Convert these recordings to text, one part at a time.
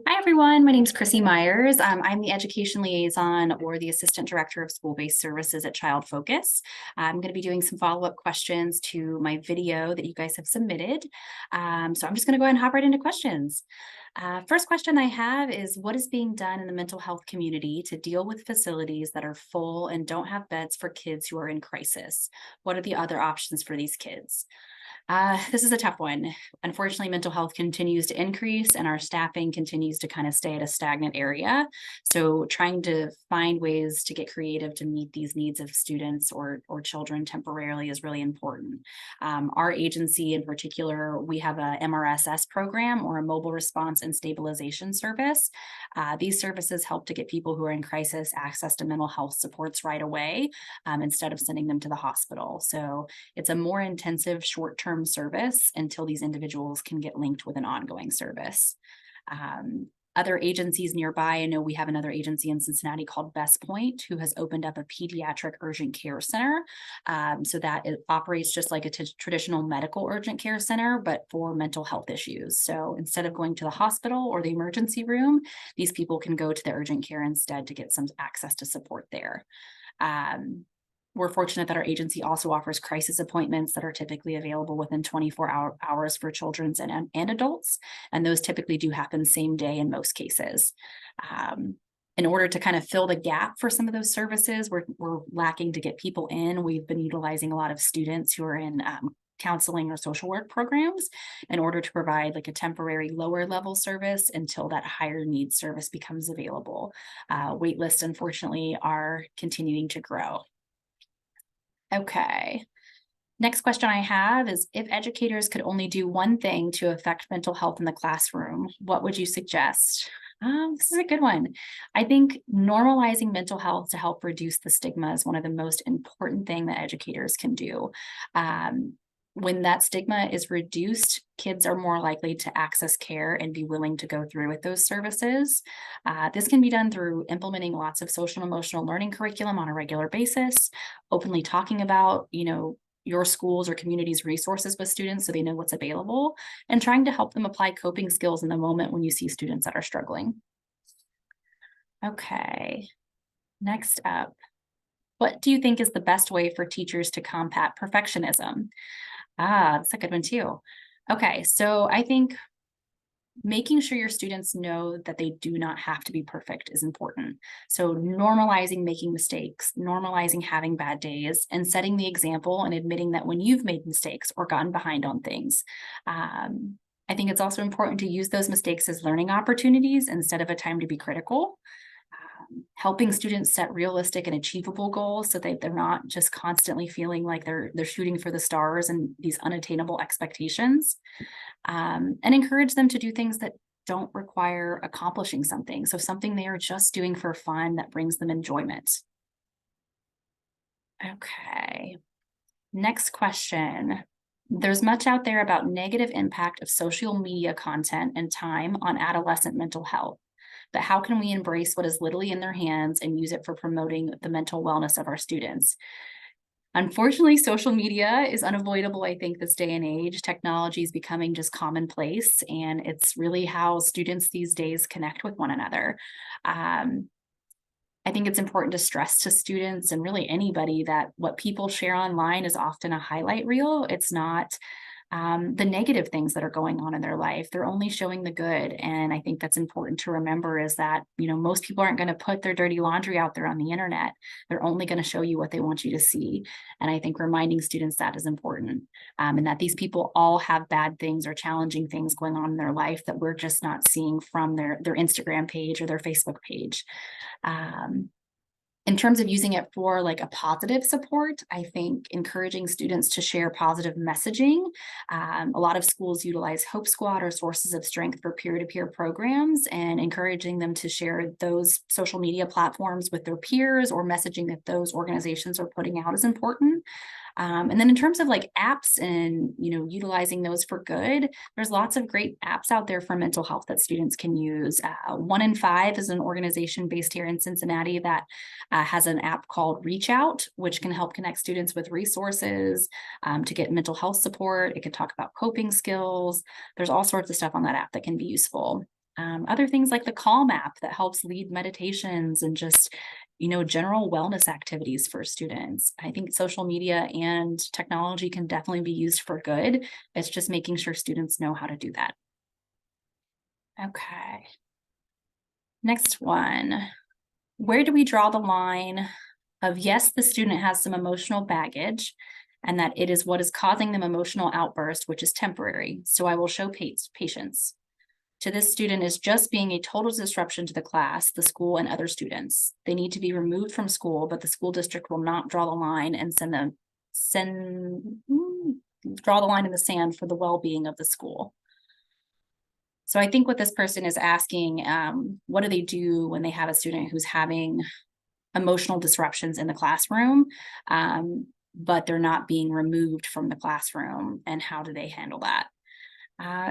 Hi, everyone. My name is Krissie Myers. I'm the education liaison or the assistant director of school-based services at Child Focus. I'm going to be doing some follow-up questions to my video that you guys have submitted. So I'm just going to go ahead and hop right into questions. First question I have is, what is being done in the mental health community to deal with facilities that are full and don't have beds for kids who are in crisis? What are the other options for these kids? This is a tough one. Unfortunately, mental health continues to increase and our staffing continues to kind of stay at a stagnant area. So trying to find ways to get creative to meet these needs of students or children temporarily is really important. Our agency in particular, we have a MRSS program, or a mobile response and stabilization service. These services help to get people who are in crisis access to mental health supports right away, instead of sending them to the hospital. So it's a more intensive short-term service until these individuals can get linked with an ongoing service. Other agencies nearby, I know we have another agency in Cincinnati called Best Point, who has opened up a pediatric urgent care center. So that it operates just like a traditional medical urgent care center, but for mental health issues. So instead of going to the hospital or the emergency room, these people can go to the urgent care instead to get some access to support there. We're fortunate that our agency also offers crisis appointments that are typically available within 24 hours for children and adults. And those typically do happen same day in most cases. In order to kind of fill the gap for some of those services, we're lacking to get people in. We've been utilizing a lot of students who are in counseling or social work programs in order to provide like a temporary lower level service until that higher needs service becomes available. Wait lists, unfortunately, are continuing to grow. Okay. Next question I have is, if educators could only do one thing to affect mental health in the classroom, what would you suggest? This is a good one. I think normalizing mental health to help reduce the stigma is one of the most important things that educators can do. When that stigma is reduced, kids are more likely to access care and be willing to go through with those services. This can be done through implementing lots of social and emotional learning curriculum on a regular basis, openly talking about, your schools or community's resources with students so they know what's available, and trying to help them apply coping skills in the moment when you see students that are struggling. Okay, next up. What do you think is the best way for teachers to combat perfectionism? That's a good one too. Okay, so I think making sure your students know that they do not have to be perfect is important. So normalizing making mistakes, normalizing having bad days, and setting the example and admitting that when you've made mistakes or gotten behind on things. I think it's also important to use those mistakes as learning opportunities instead of a time to be critical. Helping students set realistic and achievable goals so that they're not just constantly feeling like they're shooting for the stars and these unattainable expectations. And encourage them to do things that don't require accomplishing something. So something they are just doing for fun that brings them enjoyment. Okay, next question. There's much out there about negative impact of social media content and time on adolescent mental health. But how can we embrace what is literally in their hands and use it for promoting the mental wellness of our students? Unfortunately, social media is unavoidable, I think, this day and age. Technology is becoming just commonplace, and it's really how students these days connect with one another. I think it's important to stress to students and really anybody that what people share online is often a highlight reel. It's not the negative things that are going on in their life. They're only showing the good. And I think that's important to remember, is that, most people aren't going to put their dirty laundry out there on the internet. They're only going to show you what they want you to see. And I think reminding students that is important, and that these people all have bad things or challenging things going on in their life that we're just not seeing from their Instagram page or their Facebook page. In terms of using it for like a positive support, I think encouraging students to share positive messaging. A lot of schools utilize Hope Squad or Sources of Strength for peer-to-peer programs, and encouraging them to share those social media platforms with their peers or messaging that those organizations are putting out is important. And then in terms of like apps and, utilizing those for good, there's lots of great apps out there for mental health that students can use. 1 in 5 is an organization based here in Cincinnati that has an app called Reach Out, which can help connect students with resources to get mental health support. It can talk about coping skills. There's all sorts of stuff on that app that can be useful. Other things like the Calm app that helps lead meditations and just, general wellness activities for students. I think social media and technology can definitely be used for good. It's just making sure students know how to do that. Okay. Next one. Where do we draw the line of, yes, the student has some emotional baggage and that it is what is causing them emotional outburst, which is temporary. So I will show patience. To this student is just being a total disruption to the class, the school, and other students. They need to be removed from school, but the school district will not draw the line and draw the line in the sand for the well-being of the school. So I think what this person is asking, what do they do when they have a student who's having emotional disruptions in the classroom, but they're not being removed from the classroom, and how do they handle that?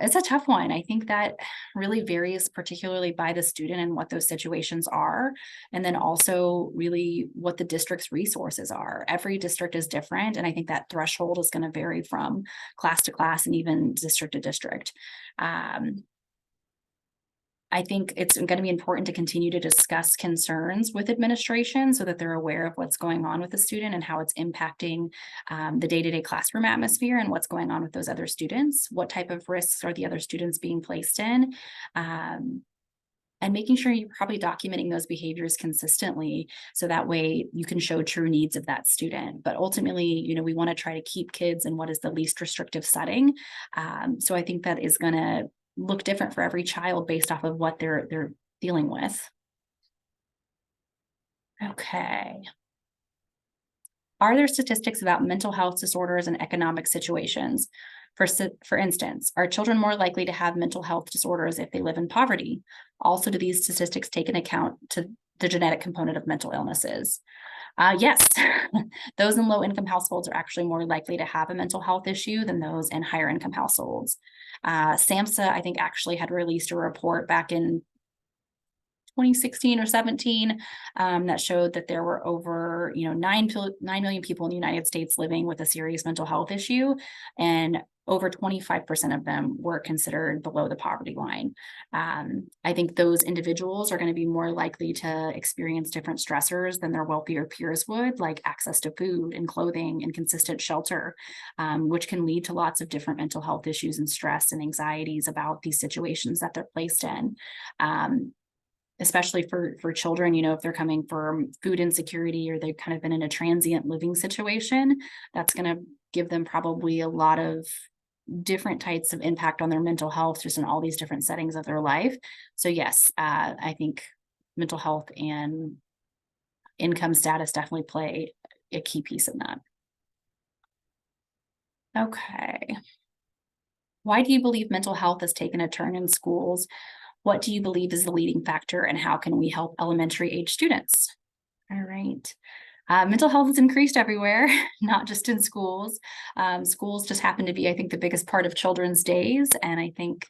It's a tough one. I think that really varies particularly by the student and what those situations are, and then also really what the district's resources are. Every district is different, and I think that threshold is going to vary from class to class and even district to district. I think it's going to be important to continue to discuss concerns with administration so that they're aware of what's going on with the student and how it's impacting the day-to-day classroom atmosphere and what's going on with those other students. What type of risks are the other students being placed in? And making sure you're probably documenting those behaviors consistently so that way you can show true needs of that student. But ultimately, we want to try to keep kids in what is the least restrictive setting. So I think that is going to look different for every child based off of what they're dealing with. Okay. Are there statistics about mental health disorders and economic situations? For instance, are children more likely to have mental health disorders if they live in poverty? Also, do these statistics take into account to the genetic component of mental illnesses? Yes, those in low-income households are actually more likely to have a mental health issue than those in higher-income households. SAMHSA, I think, actually had released a report back in 2016 or 17 that showed that there were over 9 million people in the United States living with a serious mental health issue, and over 25% of them were considered below the poverty line. I think those individuals are going to be more likely to experience different stressors than their wealthier peers would, like access to food and clothing and consistent shelter, which can lead to lots of different mental health issues and stress and anxieties about these situations that they're placed in. Especially for children, if they're coming from food insecurity or they've kind of been in a transient living situation, that's going to give them probably a lot of different types of impact on their mental health just in all these different settings of their life. So yes, I think mental health and income status definitely play a key piece in that. Okay. Why do you believe mental health has taken a turn in schools? What do you believe is the leading factor, and how can we help elementary age students? All right. Mental health has increased everywhere, not just in schools. Schools just happen to be, I think, the biggest part of children's days. And I think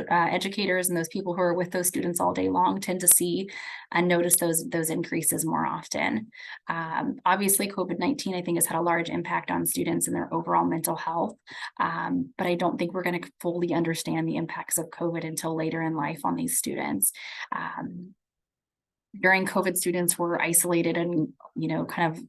educators and those people who are with those students all day long tend to see and notice those increases more often. Obviously, COVID-19, I think, has had a large impact on students and their overall mental health. But I don't think we're going to fully understand the impacts of COVID until later in life on these students. During COVID, students were isolated and, kind of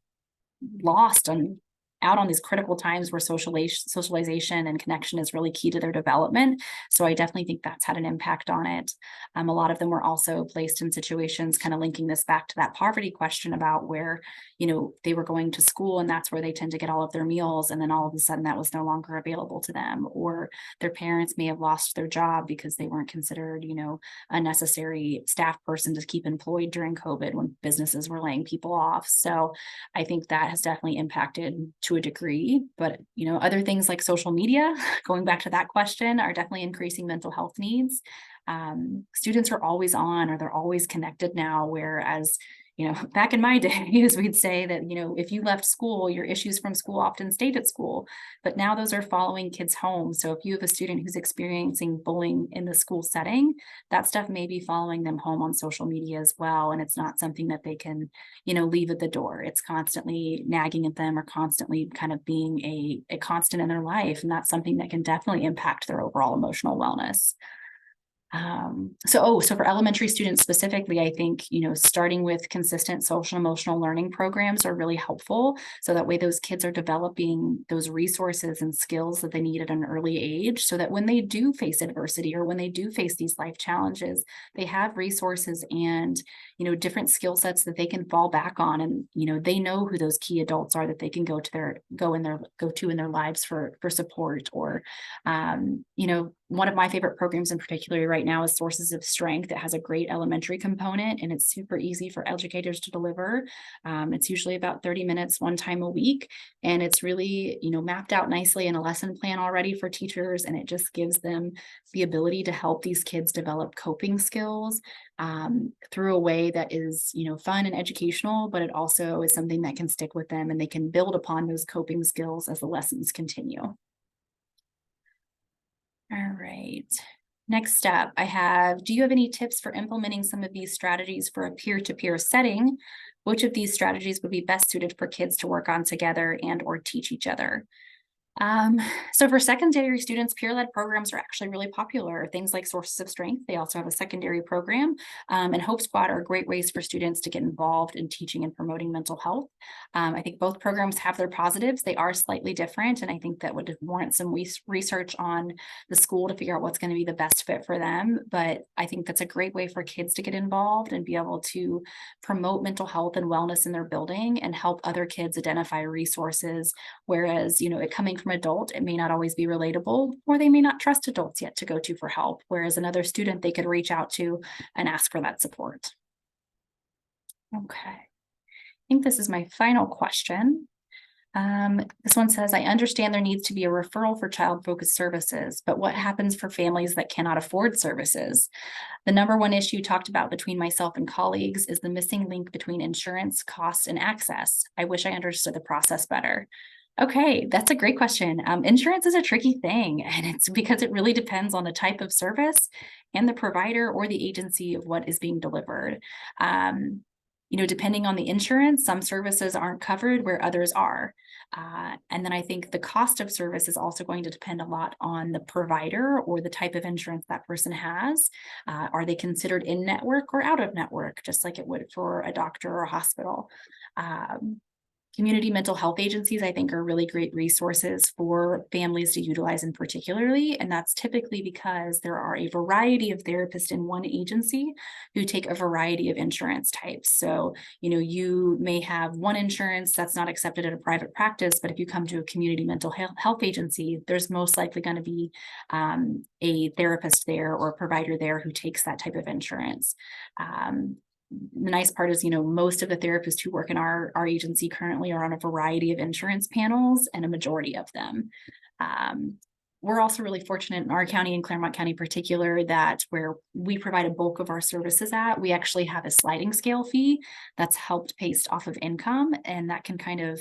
lost and out on these critical times where socialization and connection is really key to their development. So I definitely think that's had an impact on it. A lot of them were also placed in situations, kind of linking this back to that poverty question about where, they were going to school and that's where they tend to get all of their meals. And then all of a sudden that was no longer available to them, or their parents may have lost their job because they weren't considered, a necessary staff person to keep employed during COVID when businesses were laying people off. So I think that has definitely impacted to a degree, but other things like social media, going back to that question, are definitely increasing mental health needs. Students are always on, or they're always connected now, whereas back in my days, we'd say that, if you left school, your issues from school often stayed at school, but now those are following kids home. So if you have a student who's experiencing bullying in the school setting, that stuff may be following them home on social media as well. And it's not something that they can, leave at the door. It's constantly nagging at them or constantly kind of being a constant in their life. And that's something that can definitely impact their overall emotional wellness. So for elementary students specifically, I think, starting with consistent social emotional learning programs are really helpful. So that way those kids are developing those resources and skills that they need at an early age, so that when they do face adversity or when they do face these life challenges, they have resources and, different skill sets that they can fall back on. And, they know who those key adults are that they can go to in their lives for support. Or, one of my favorite programs in particular right now is Sources of Strength. It has a great elementary component and it's super easy for educators to deliver. It's usually about 30 minutes one time a week. And it's really, mapped out nicely in a lesson plan already for teachers. And it just gives them the ability to help these kids develop coping skills through a way that is, fun and educational, but it also is something that can stick with them and they can build upon those coping skills as the lessons continue. All right. Next up, do you have any tips for implementing some of these strategies for a peer-to-peer setting? Which of these strategies would be best suited for kids to work on together and or teach each other? So for secondary students, peer-led programs are actually really popular. Things like Sources of Strength, they also have a secondary program, and Hope Squad are great ways for students to get involved in teaching and promoting mental health. I think both programs have their positives. They are slightly different, and I think that would warrant some research on the school to figure out what's going to be the best fit for them. But I think that's a great way for kids to get involved and be able to promote mental health and wellness in their building and help other kids identify resources. Whereas, it coming from adult, it may not always be relatable, or they may not trust adults yet to go to for help. Whereas another student they could reach out to and ask for that support. Okay. I think this is my final question. This one says, I understand there needs to be a referral for child-focused services, but what happens for families that cannot afford services? The number one issue talked about between myself and colleagues is the missing link between insurance, cost, and access. I wish I understood the process better. Okay, that's a great question. Insurance is a tricky thing, and it's because it really depends on the type of service and the provider or the agency of what is being delivered. Depending on the insurance, some services aren't covered where others are. And then I think the cost of service is also going to depend a lot on the provider or the type of insurance that person has. Are they considered in network or out of network, just like it would for a doctor or a hospital? Community mental health agencies, I think, are really great resources for families to utilize in particularly, and that's typically because there are a variety of therapists in one agency who take a variety of insurance types. So, you may have one insurance that's not accepted at a private practice, but if you come to a community mental health agency, there's most likely going to be a therapist there or a provider there who takes that type of insurance. The nice part is, most of the therapists who work in our agency currently are on a variety of insurance panels, and a majority of them. We're also really fortunate in our county, in Claremont County in particular, that where we provide a bulk of our services at, we actually have a sliding scale fee that's helped based off of income, and that can kind of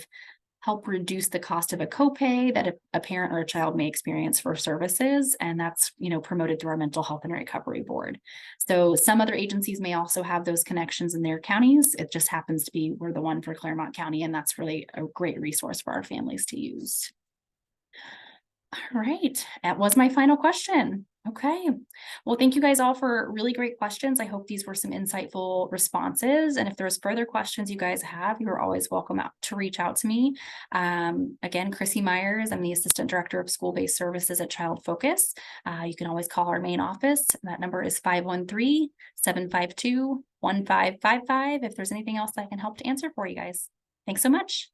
help reduce the cost of a copay that a parent or a child may experience for services. And that's, promoted through our mental health and recovery board. So some other agencies may also have those connections in their counties. It just happens to be, we're the one for Claremont County, and that's really a great resource for our families to use. All right, that was my final question. Okay, well, thank you guys all for really great questions. I hope these were some insightful responses. And if there's further questions you guys have, you're always welcome to reach out to me. Again, Krissie Myers, I'm the Assistant Director of School-Based Services at Child Focus. You can always call our main office. That number is 513-752-1555 if there's anything else I can help to answer for you guys. Thanks so much.